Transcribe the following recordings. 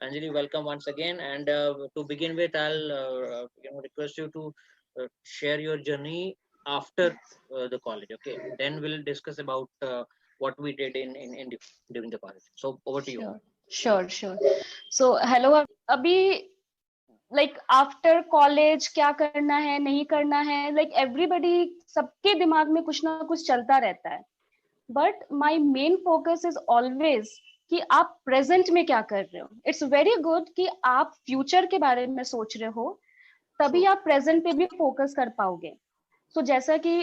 Anjali, welcome once again. And to begin with, I'll request you to share your journey after the college. Okay, then we'll discuss about what we did during the college. So over to you. Sure, sure, sure. So, hello, अभी like after college क्या करना है नहीं करना है, like everybody, सबके दिमाग में कुछ ना कुछ चलता रहता है. But my main focus is always कि आप present में क्या कर रहे हो. It's very good कि आप future के बारे में सोच रहे हो, तभी आप present पे भी focus कर पाओगे. So जैसा कि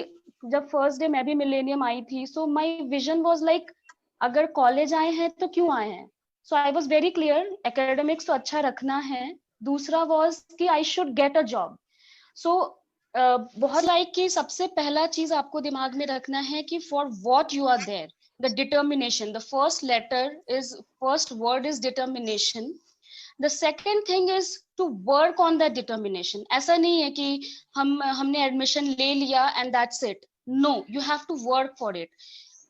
जब first day मैं भी millennium आई थी, so my vision was like अगर कॉलेज आए हैं तो क्यों आए हैं. So I was very clear, academics तो अच्छा रखना है. दूसरा वॉज कि I should get a job. So बहुत लाइक कि सबसे पहला चीज आपको दिमाग में रखना है कि for what you are there, the determination. The first word is determination. The second thing is to work on that determination. ऐसा नहीं है कि हमने एडमिशन ले लिया and that's it. No, you have to work for it.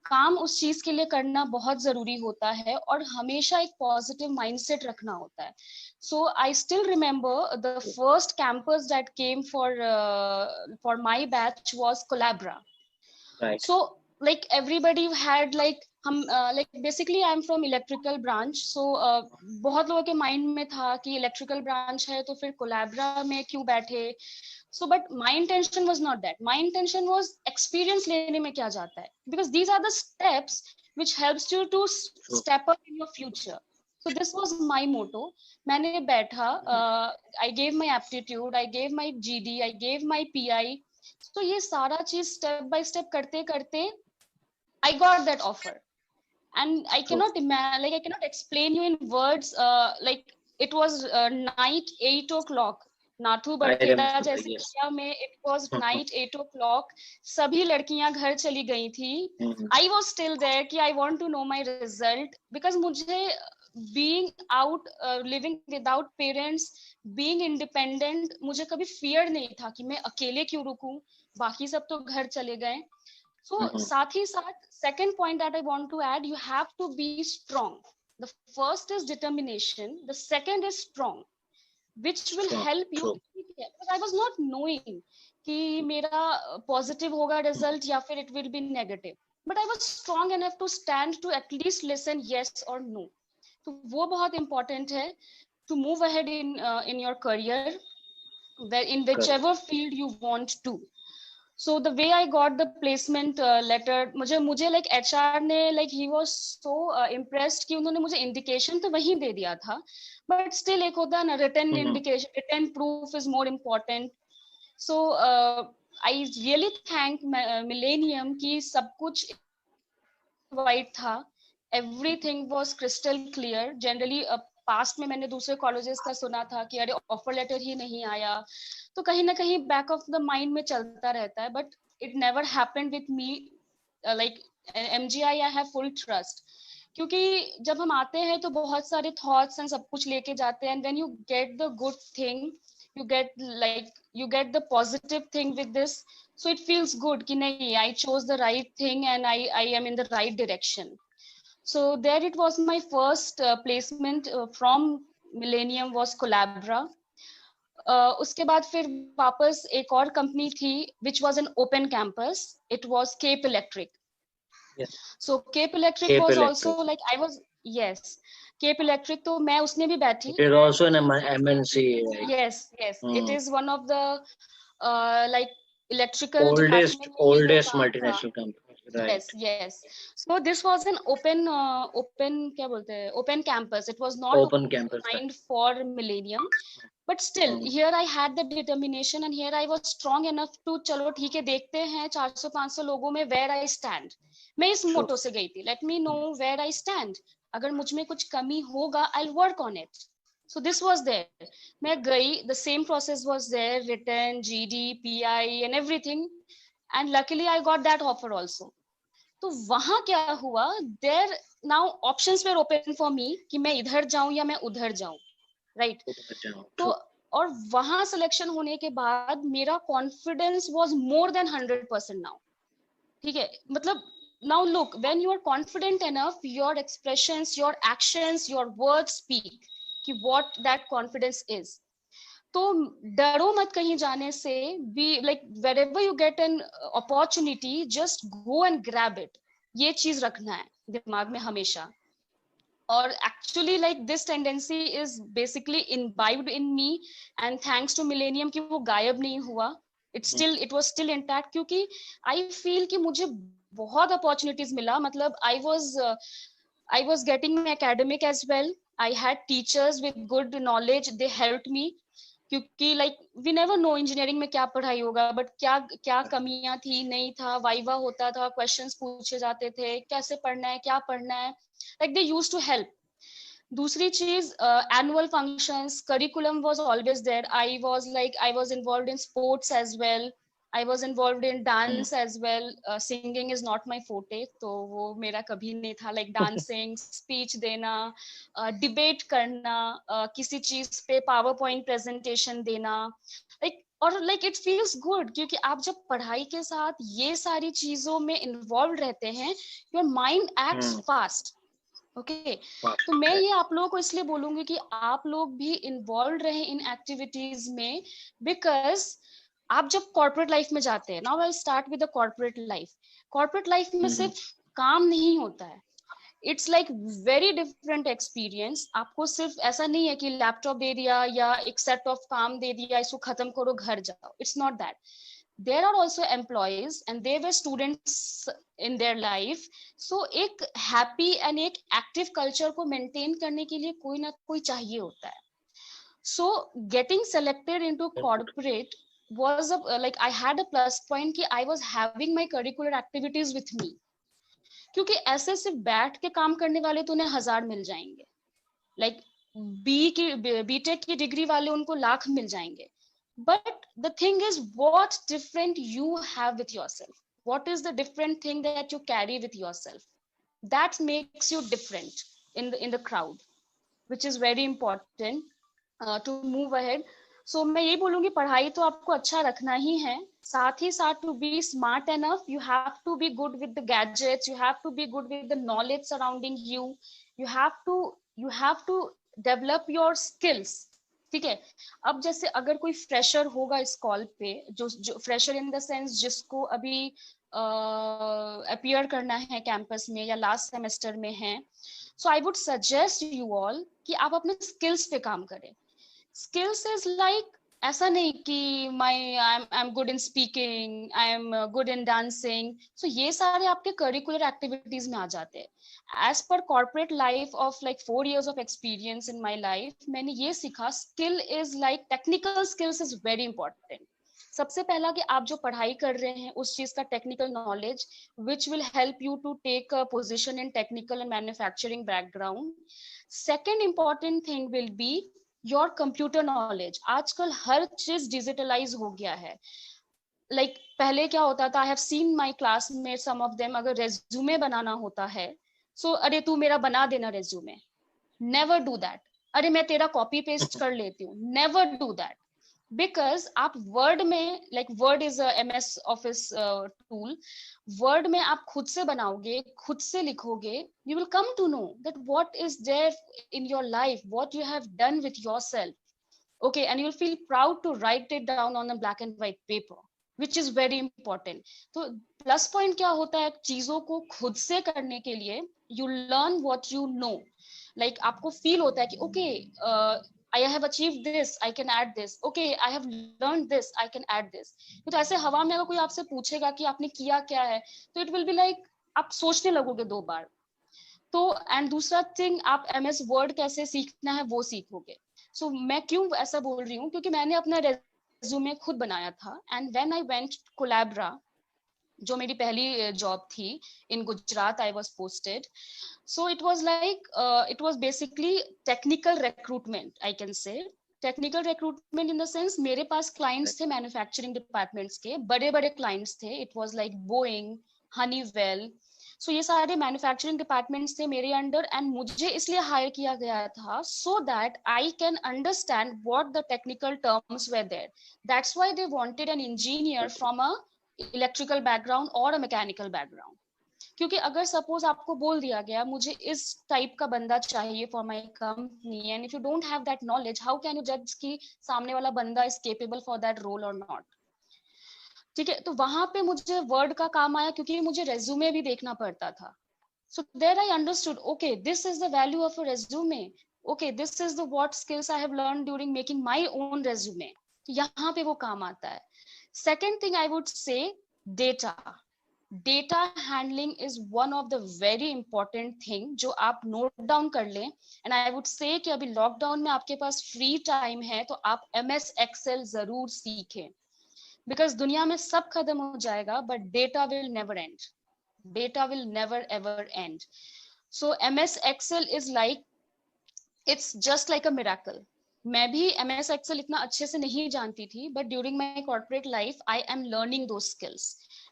काम उस चीज के लिए करना बहुत जरूरी होता है और हमेशा एक पॉजिटिव माइंडसेट रखना होता है. So I still remember the first campus that came for my batch was Collabera. So like everybody had like हम like basically I am from electrical branch. so बहुत लोगों के माइंड में था कि इलेक्ट्रिकल ब्रांच है तो फिर कोलैब्रा में क्यों बैठे. So, but my intention was not that. My intention was experience लेने में क्या जाता है, because these are the steps which helps you to step up in your future. So this was my motto. मैंने बैठा, I gave my aptitude, I gave my GD, I gave my PI. So ये सारा चीज step by step करते करते I got that offer. And I cannot imagine, like I cannot explain you in words. Like it was night 8 o'clock. Nathu Barkheda जैसे area में it was night 8 o'clock. सभी लड़कियां घर चली गई थी. I was still there कि I want to know my result, because मुझे being out, living without parents, being independent, मुझे कभी fear नहीं था कि मैं अकेले क्यों रुकूं, बाकी सब तो घर चले गए. So साथ ही साथ, second point that I want to add, you have to be strong. The first is determination, the second is strong, which will help you. Because I was not knowing कि मेरा positive होगा result या फिर it will be negative, but I was strong enough to stand to at least listen yes or no. तो वो बहुत important है to move ahead in your career, in whichever field you want to. So the way I got the placement letter, मुझे like HR ने like he was so impressed कि उन्होंने मुझे indication तो वहीं दे दिया था, but still एक होता है ना written indication, written proof is more important. So I really thank Millennium कि सब कुछ white था, everything was crystal clear. Generally past में मैंने दूसरे कॉलेजेस का सुना था कि अरे ऑफर लेटर ही नहीं आया, तो कहीं ना कहीं बैक ऑफ द माइंड में चलता रहता है. But it never happened with me. Like MGI I have full trust, क्योंकि जब हम आते हैं तो बहुत सारे थॉट्स एंड सब कुछ लेके जाते हैं, and when you get the good thing, you get the positive thing with this, so it feels good कि नहीं, I chose the right thing and I am in the right direction. So there it was, my first placement from Millennium was Collabra. उसके बाद फिर वापस एक और company थी which was an open campus. It was Cape Electric. Yes. So Cape Electric was also like I was, yes, Cape Electric, तो मैं उसने भी बैठी. It is also an MNC. Yes, it is one of the like electrical oldest multinational company. Right. Yes. So this was an open क्या बोलते हैं, open campus. It was not open campus designed for Millennium, but still here I had the determination and here I was strong enough to चलो ठीक है, देखते हैं 400-500 लोगों में where I stand. मैं इस मोटो से गई थी, let me know where I stand. अगर मुझ में कुछ कमी होगा, I'll work on it. So this was there. मैं गई, the same process was there, written, GD, PI and everything, and luckily I got that offer also. तो वहां क्या हुआ, there now options were open for me कि मैं इधर जाऊं या मैं उधर जाऊं, राइट. तो और वहां सिलेक्शन होने के बाद मेरा confidence was more than 100% now. ठीक है, मतलब now look, when you are confident enough, your expressions, your actions, your words speak. कि what that confidence is. तो डरो मत कहीं जाने से, be like wherever you get an opportunity, just go and grab it. ये चीज रखना है दिमाग में हमेशा. और actually like this tendency is basically imbibed in me, and thanks to Millennium कि वो गायब नहीं हुआ. It was still intact, क्योंकि I feel कि मुझे बहुत opportunities मिला. मतलब I was getting my academic as well. I had teachers with good knowledge, they helped me. क्योंकि like we never know engineering में क्या पढ़ाई होगा, बट क्या क्या कमियां थी, नहीं था, वाइवा होता था, क्वेश्चंस पूछे जाते थे, कैसे पढ़ना है, क्या पढ़ना है, like they used to help. दूसरी चीज, annual functions, curriculum was always there. I was involved in sports as well. I was involved in dance as well. Singing is not my forte, तो वो मेरा कभी नहीं था. Like dancing, speech देना, debate करना, किसी चीज पे PowerPoint presentation देना, like और like it feels good, क्योंकि आप जब पढ़ाई के साथ ये सारी चीजों में involved रहते हैं, your mind acts fast. Okay तो मैं ये आप लोगों को इसलिए बोलूंगी कि आप लोग भी इन्वॉल्व रहे इन एक्टिविटीज में, बिकॉज आप जब कॉर्पोरेट लाइफ में जाते हैं, now I start with the corporate life में सिर्फ काम नहीं होता है. It's like very different experience. आपको सिर्फ ऐसा नहीं है कि लैपटॉप दे दिया या एक सेट ऑफ काम दे दिया, इसको खत्म करो घर जाओ. It's not that. There are also employees and they were students in their life. So एक happy and एक active culture को maintain करने के लिए कोई ना कोई चाहिए होता है. So getting selected into corporate was like I had a plus point कि I was having my curricular activities with me. क्योंकि ऐसे सिर्फ बैठ के काम करने वाले तो उन्हें 1000 मिल जाएंगे. Like बीटेक की डिग्री वाले उनको लाख मिल जाएंगे. But the thing is, what different you have with yourself? What is the different thing that you carry with yourself? That makes you different in the crowd, which is very important to move ahead. So मैं ये बोलूँगी पढ़ाई तो आपको अच्छा रखना ही है, साथ ही साथ to be smart enough, you have to be good with the gadgets, you have to be good with the knowledge surrounding you, you have to develop your skills. ठीक है. अब जैसे अगर कोई फ्रेशर होगा इस कॉल पे, जो फ्रेशर इन द सेंस जिसको अभी अपीयर करना है कैंपस में या लास्ट सेमेस्टर में है, so I would suggest you all कि आप अपने स्किल्स पे काम करें. स्किल्स इज लाइक ऐसा नहीं कि I am good in speaking, I am good in dancing. So ये सारे आपके करिकुलर एक्टिविटीज में आ जाते हैं. As per corporate life of like 4 years of experience in my life, मैंने ये सीखा skill is like technical skills is very important. सबसे पहला कि आप जो पढ़ाई कर रहे हैं उस चीज का technical knowledge which will help you to take a position in technical and manufacturing background. Second important thing will be your computer knowledge. आजकल हर चीज digitalize हो गया है. Like पहले क्या होता था, I have seen my classmates, some of them, अगर resume बनाना होता है, सो अरे तू मेरा बना देना रेज्यूमे. Never do that. अरे मैं तेरा कॉपी पेस्ट कर लेती हूँ. Never do that. बिकॉज आप वर्ड में, like word is MS office tool, word में आप खुद से बनाओगे, खुद से लिखोगे, you will come to know that what is there in your life, what you have done with yourself. Okay, and you will feel proud to write it down on a black and white paper, which is very important. तो plus point क्या होता है चीजों को खुद से करने के लिए, you learn what you know. Like आपको फील होता है कि okay, I have achieved this, I can add this. Okay, I have learned this, I can add this. तो ऐसे हवा में अगर कोई आपसे पूछेगा कि आपने किया क्या है, तो it will be like आप सोचने लगोगे 2 बार. तो एंड दूसरा थिंग, आप MS वर्ड कैसे सीखना है वो सीखोगे. सो मैं क्यों ऐसा बोल रही हूँ, क्योंकि मैंने अपना रेज्यूमे खुद बनाया था. And when I went Collabera, जो मेरी पहली जॉब थी in Gujarat, I was posted. So it was like it was basically technical recruitment, I can say technical recruitment in the sense मेरे पास क्लाइंट्स थे मैन्युफैक्चरिंग डिपार्टमेंट्स के, बड़े बड़े क्लाइंट्स थे. It was like Boeing, Honeywell. So ये सारे manufacturing departments थे मेरे अंडर, एंड मुझे इसलिए हायर किया गया था so that I can understand what the technical terms were there. That's why they wanted an engineer from a electrical background और अ मैकेनिकल बैकग्राउंड, क्योंकि अगर सपोज आपको बोल दिया गया मुझे इस टाइप का बंदा चाहिए for my company, and if you don't have that knowledge, how can you जज कि सामने वाला बंदा is capable for that role और नॉट? ठीक है, तो वहां पे मुझे वर्ड का काम आया, क्योंकि मुझे रेज्यूमे भी देखना पड़ता था. So there I understood, okay, this is the value of a resume. Okay, this is the what skills I have learned during making my own resume. यहाँ पे वो काम आता है. Second thing I would say, data. Data handling is one of the very important thing जो आप note down कर लें. And I would say कि अभी lockdown में आपके पास free time है तो आप MS Excel जरूर सीखें. Because दुनिया में सब खत्म हो जाएगा, but data will never end. Data will never ever end. So MS Excel is like, it's just like a miracle. मैं भी MS Excel इतना अच्छे से नहीं जानती थी, but during my corporate life I am learning those skills.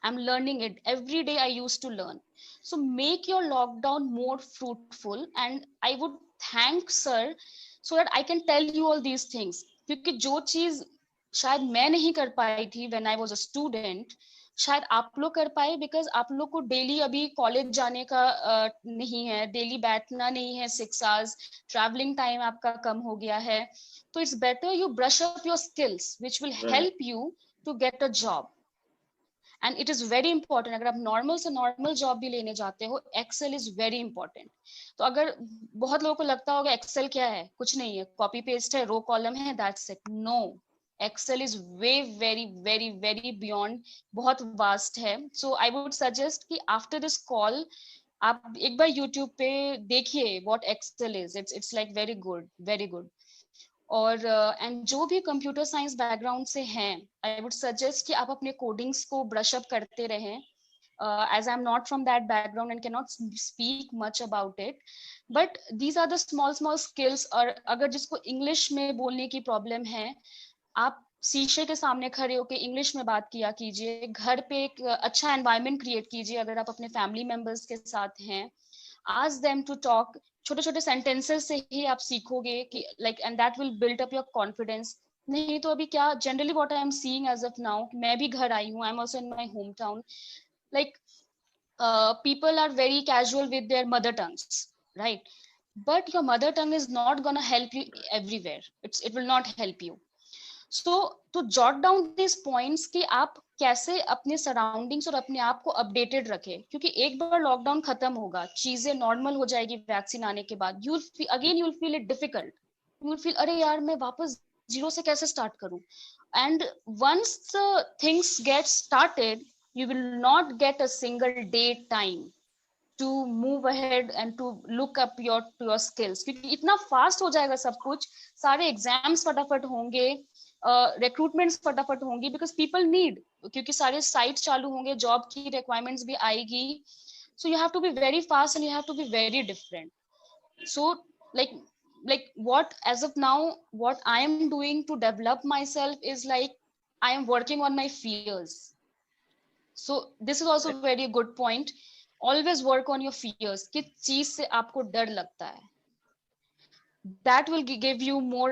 I'm learning it every day. I used to learn. So make your lockdown more fruitful, and I would thank sir so that I can tell you all these things. क्योंकि जो चीज शायद मैं नहीं कर पाई थी when I was a student, शायद आप लोग कर पाए, बिकॉज आप लोग को डेली अभी कॉलेज जाने का नहीं है, डेली बैठना नहीं है 6 आवर्स, ट्रैवलिंग टाइम आपका कम हो गया है. तो it's better you brush up your skills which will help you to get a job. And it is very important. अगर आप नॉर्मल से नॉर्मल जॉब भी लेने जाते हो, एक्सेल इज वेरी इंपॉर्टेंट. तो अगर बहुत लोगों को लगता होगा एक्सेल क्या है, कुछ नहीं है, कॉपी पेस्ट है, रो कॉलम है, that's it. No, Excel is way very beyond, बहुत vast है. So I would suggest कि after this call आप एक बार YouTube पे देखिए what Excel is. It's like very good. और एंड जो भी कंप्यूटर साइंस बैकग्राउंड से हैं, आई वुड सजेस्ट कि आप अपने कोडिंग्स को ब्रश अप करते रहें. As I am not from that background and can not speak much about it, but these are the small skills. और अगर जिसको इंग्लिश में बोलने की प्रॉब्लम है, आप शीशे के सामने खड़े होकर इंग्लिश में बात किया कीजिए. घर पे एक अच्छा एनवायरनमेंट क्रिएट कीजिए. अगर आप अपने फैमिली मेंबर्स के साथ हैं, ask them to talk. छोटे छोटे सेंटेंसेस से ही आप सीखोगे कि like, and that will build up your confidence. नहीं तो अभी क्या generally what I am seeing as of now, मैं भी घर आई हूँ, I am also in my home town, like people are very casual with their mother tongues, right? But your mother tongue is not going to help you everywhere. It will not help you. So to jot down these points कि आप कैसे अपने surroundings और अपने आप को updated रखें, क्योंकि एक बार लॉकडाउन खत्म होगा, चीजें नॉर्मल हो जाएगी वैक्सीन आने के बाद, you will feel it difficult. You will feel अरे यार मैं वापस जीरो से कैसे स्टार्ट करूं. And once the things get started, you will not get a single day time to move ahead and to look up your skills, क्योंकि इतना fast हो जाएगा सब कुछ. सारे एग्जाम्स फटाफट होंगे, रिक्रूटमेंट्स फटाफट होंगी, बिकॉज पीपल नीड, क्योंकि सारे साइट चालू होंगे, जॉब की रिक्वायरमेंट्स भी आएगी. So you have to be very fast and you have to be very different. So like what as of now what I am doing to develop myself is like I am working on my fears. So this is also a very good point. Always work on your fears. किस चीज से आपको डर लगता है, that will give you more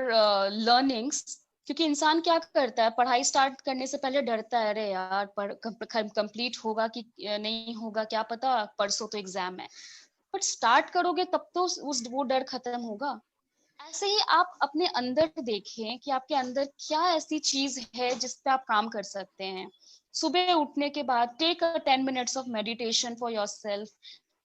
learnings. क्योंकि इंसान क्या करता है, पढ़ाई स्टार्ट करने से पहले डरता है, अरे यार कंप्लीट होगा कि नहीं होगा, क्या पता, परसों तो एग्जाम है. बट स्टार्ट करोगे तब तो वो डर खत्म होगा. ऐसे ही आप अपने अंदर देखें कि आपके अंदर क्या ऐसी चीज है जिस पे आप काम कर सकते हैं. सुबह उठने के बाद take a 10 minutes of meditation for yourself.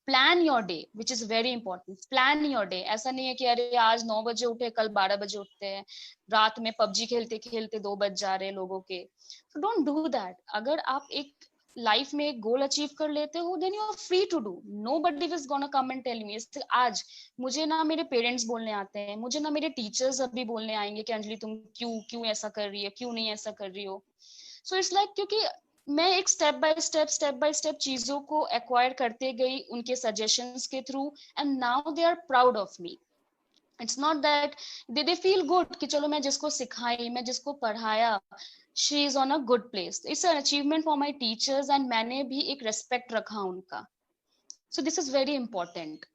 Plan your day, which is very important. Plan your day. ऐसा नहीं है कि अरे आज 9 बजे उठे, कल 12 बजे उठते हैं, रात में पबजी खेलते खेलते 2 बज जा रहे हैं लोगों के. So don't do that. अगर आप एक लाइफ में एक गोल अचीव कर लेते हो, then you are free to do. Nobody is gonna come and tell me. आज मुझे ना मेरे पेरेंट्स बोलने आते हैं, मुझे ना मेरे टीचर्स अभी बोलने आएंगे कि अंजलि तुम क्यों ऐसा कर रही है, क्यों नहीं ऐसा कर रही हो. सो इट्स लाइक, क्योंकि मैं एक स्टेप बाय स्टेप चीजों को एक्वायर करते गई उनके सजेशंस के through, and now they are proud of me. It's not that they feel good कि चलो मैं जिसको सिखाई, मैं जिसको पढ़ाया, she is on a good place. It's an achievement for my teachers, and मैंने भी एक रेस्पेक्ट रखा उनका. So this is very important.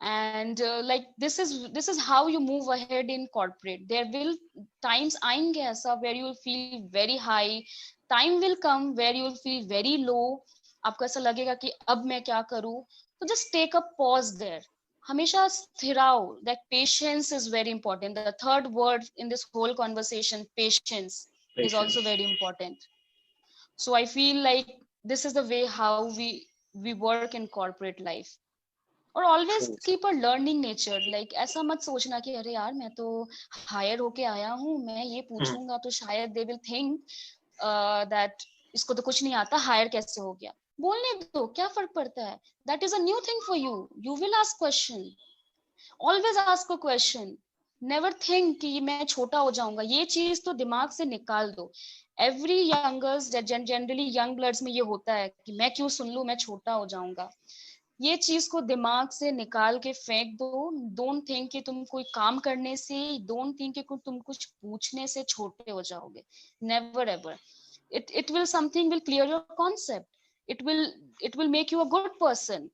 And like this is how you move ahead in corporate. There will times aayenge aisa where you will feel very high, time will come where you will feel very low. आपको ऐसा लगेगा कि अब मैं क्या करूं, तो just take a pause there, हमेशा स्थिराओ. That patience is very important. The third word in this whole conversation, patience, is also Patience. very important. So I feel like this is the way how we work in corporate life. और always True. Keep a learning nature. Like ऐसा मत सोचना कि अरे यार मैं तो higher होके आया हूँ, मैं ये पूछूंगा तो शायद दे विल थिंक दैट इसको तो कुछ नहीं आता, हायर कैसे हो गया. बोलने दो, क्या फर्क पड़ता है. That is a new thing for you. You will ask question. Always ask a question. Never think कि मैं छोटा हो जाऊंगा. ये चीज तो दिमाग से निकाल दो. Every youngers, generally young bloods में ये होता है कि मैं क्यों सुन लूं, मैं छोटा हो जाऊंगा. ये चीज को दिमाग से निकाल के फेंक दो. डोंट थिंक कि तुम कोई काम करने से, डोंट थिंक कि तुम कुछ पूछने से छोटे हो जाओगे. Never ever. It will something will clear your concept. It will make you a good person.